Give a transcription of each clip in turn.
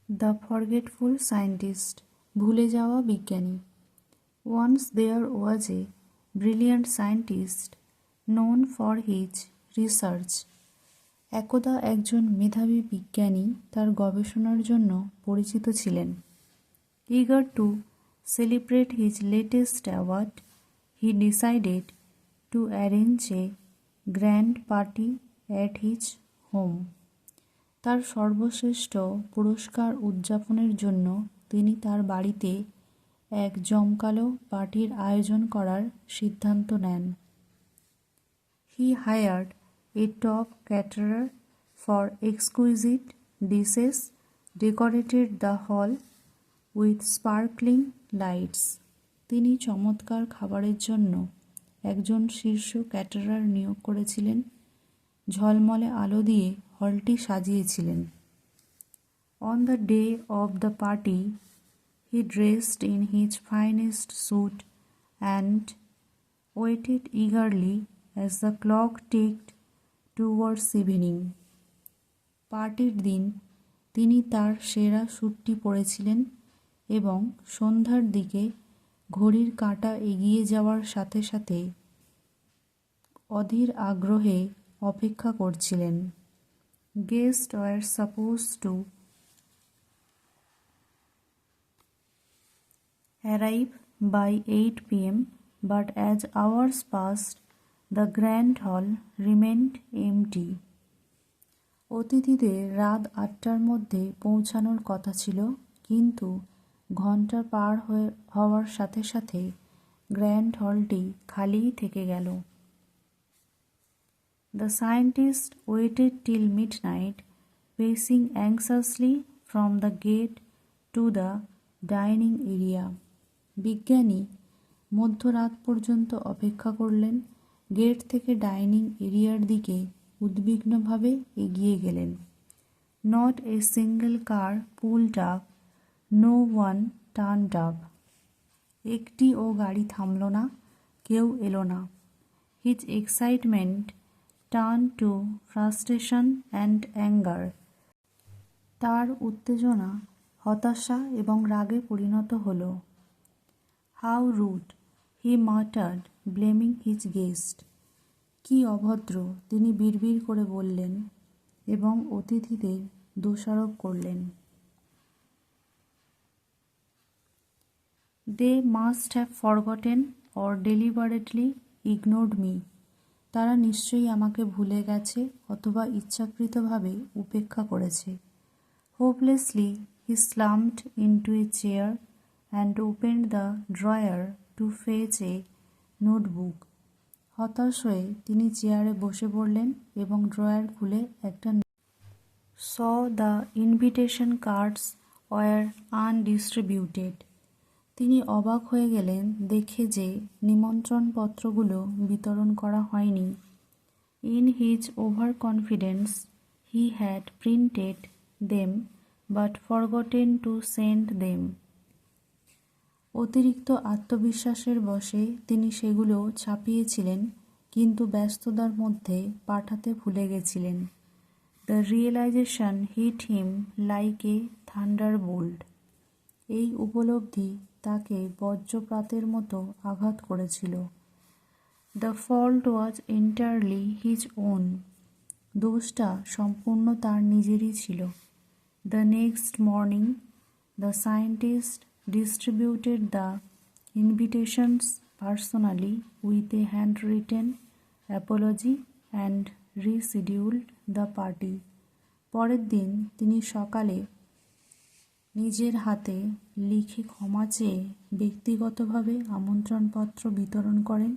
The forgetful scientist, ভুলে যাওয়া বিজ্ঞানী। Once there was a brilliant scientist known for his research. একদা একজন মেধাবী বিজ্ঞানী তার গবেষণার জন্য পরিচিত ছিলেন। Eager to celebrate his latest award, he decided to arrange a grand party at his home. তার সর্বশ্রেষ্ঠ পুরস্কার উদযাপনের জন্য তিনি তার বাড়িতে এক জমকালো পার্টির আয়োজন করার সিদ্ধান্ত নেন। He hired a top caterer for exquisite dishes, decorated the hall with sparkling lights. তিনি চমৎকার খাবারের জন্য একজন শীর্ষ ক্যাটারার নিয়োগ করেছিলেন, ঝলমলে আলো দিয়ে হলটি সাজিয়েছিলেন। On the day of the party, he dressed in his finest suit and waited eagerly as the clock ticked towards evening. পার্টির দিন তিনি তার সেরা স্যুটটি পরেছিলেন এবং সন্ধ্যার দিকে ঘড়ির কাঁটা এগিয়ে যাওয়ার সাথে সাথে অধীর আগ্রহে অপেক্ষা করছিলেন। Guest war suppose two arrive by 8 p.m. but as hours passed, the grand hall remained empty. অতিথিদের রাত 8টার মধ্যে পৌঁছানোর কথা ছিল, কিন্তু ঘন্টা পার হওয়ার সাথে সাথে গ্র্যান্ড হলটি খালিই থেকে গেল। The scientist waited till midnight, pacing anxiously from the gate to the dining area. বিজ্ঞানী মধ্যরাত পর্যন্ত অপেক্ষা করলেন, গেট থেকে ডাইনিং এরিয়ার দিকে উদ্বিগ্নভাবে এগিয়ে গেলেন। Not a single car pulled up, no one turned up. একটিও গাড়ি থামল না, কেউ এলো না। His excitement turn to frustration and anger. তার উত্তেজনা হতাশা এবং রাগে পরিণত হল। How rude, he muttered, blaming his guest. কি অভদ্র, তিনি বিড়বিড় করে বললেন এবং অতিথিদের দোষারোপ করলেন। They must have forgotten or deliberately ignored me. তারা নিশ্চয়ই আমাকে ভুলে গেছে অথবা ইচ্ছাকৃতভাবে উপেক্ষা করেছে। Hopelessly he slumped into a chair and opened the drawer to fetch a notebook. হতাশ হয়ে তিনি চেয়ারে বসে পড়লেন এবং ড্রয়ার খুলে একটা saw the invitation cards were undistributed. তিনি অবাক হয়ে গেলেন দেখে যে নিমন্ত্রণপত্রগুলো বিতরণ করা হয়নি। In his over confidence he had printed them but forgotten to send them. অতিরিক্ত আত্মবিশ্বাসের বশে তিনি সেগুলো ছাপিয়েছিলেন, কিন্তু ব্যস্ততার মধ্যে পাঠাতে ভুলে গেছিলেন। The realization hit him like a thunderbolt. এই উপলব্ধি তাকে বজ্রপাতের মতো আঘাত করেছিল। The fault was entirely his own. দোষটা সম্পূর্ণ তার নিজেরই ছিল। The next morning the scientist distributed the invitations personally with a handwritten apology and rescheduled the party. পরের দিন তিনি সকালে নিজের হাতে লিখে ক্ষমা চেয়ে ব্যক্তিগতভাবে আমন্ত্রণপত্র বিতরণ করেন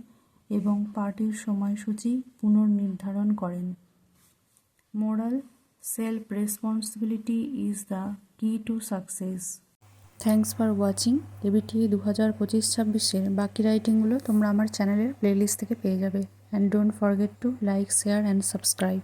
এবং পার্টির সময়সূচি পুনর্নির্ধারণ করেন। Moral: self responsibility is the key to success. Thanks for watching. ABTV 2025-26 বাকি রাইটিংগুলো তোমরা আমার চ্যানেলের প্লেলিস্ট থেকে পেয়ে যাবে। And don't forget to like, share and subscribe.